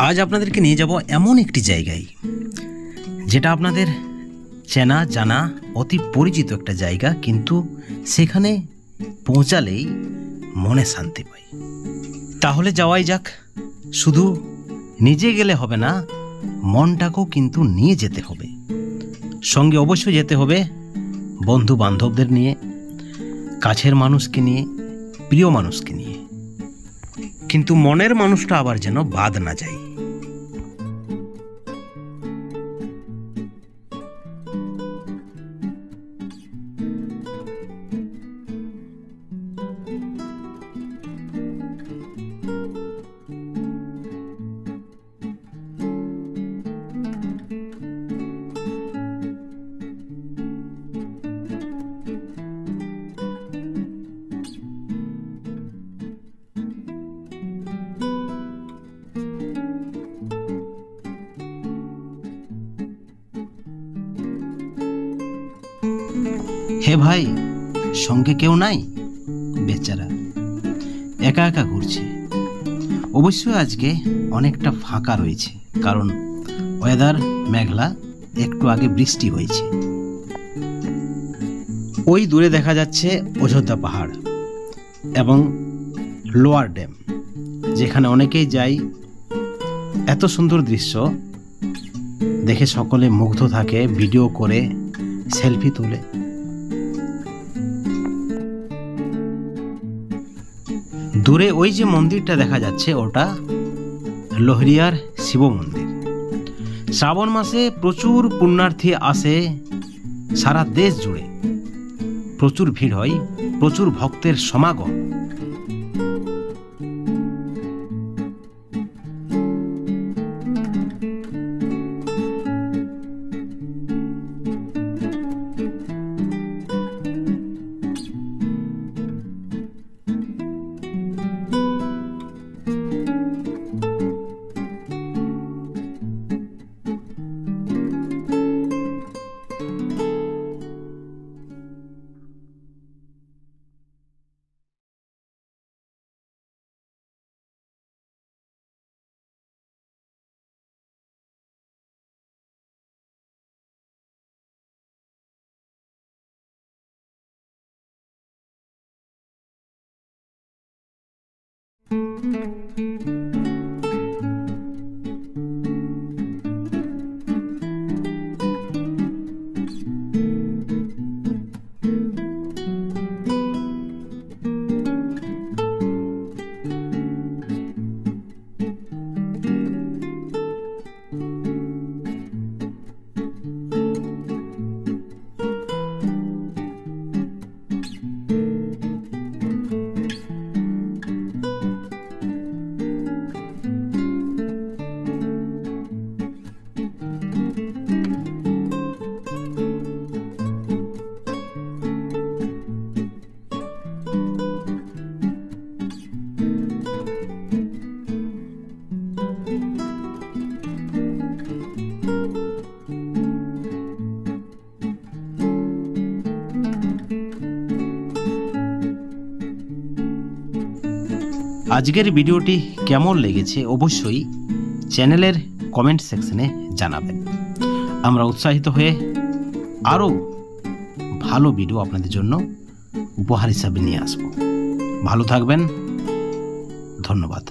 আজ আপনাদেরকে নিয়ে যাব এমন একটি জায়গায় যেটা আপনাদের চেনা জানা অতি পরিচিত একটা জায়গা, কিন্তু সেখানে পৌঁছালেই মনে শান্তি পাই। তাহলে যাওয়াই যাক। শুধু নিজে গেলে হবে না, মনটাকেও কিন্তু নিয়ে যেতে হবে। সঙ্গে অবশ্যই যেতে হবে বন্ধু বান্ধবদের নিয়ে, কাছের মানুষকে নিয়ে, প্রিয় মানুষকে নিয়ে, কিন্তু মনের মানুষটা আবার যেন বাদ না যায়। হে ভাই, সঙ্গে কেউ নাই? বেচারা একা একা ঘুরছে। অবশ্যই আজকে অনেকটা ফাঁকা রয়েছে, কারণ ওয়েদার মেঘলা, একটু আগে বৃষ্টি হয়েছে। ওই দূরে দেখা যাচ্ছে অযোধ্যা পাহাড় এবং লোয়ার ড্যাম, যেখানে অনেকেই যায়। এত সুন্দর দৃশ্য দেখে সকলে মুগ্ধ থাকে, ভিডিও করে, সেলফি তুলে। দূরে ওই যে মন্দিরটা দেখা যাচ্ছে, ওটা লোহরিয়ার শিব মন্দির। শ্রাবণ মাসে প্রচুর পুণ্যার্থী আসে, সারা দেশ জুড়ে প্রচুর ভিড় হয়, প্রচুর ভক্তের সমাগম। আজকের ভিডিওটি কেমন লেগেছে অবশ্যই চ্যানেলের কমেন্ট সেকশনে জানাবেন। আমরা উৎসাহিত হয়ে আরও ভালো ভিডিও আপনাদের জন্য উপহার হিসাবে নিয়ে আসব। ভালো থাকবেন, ধন্যবাদ।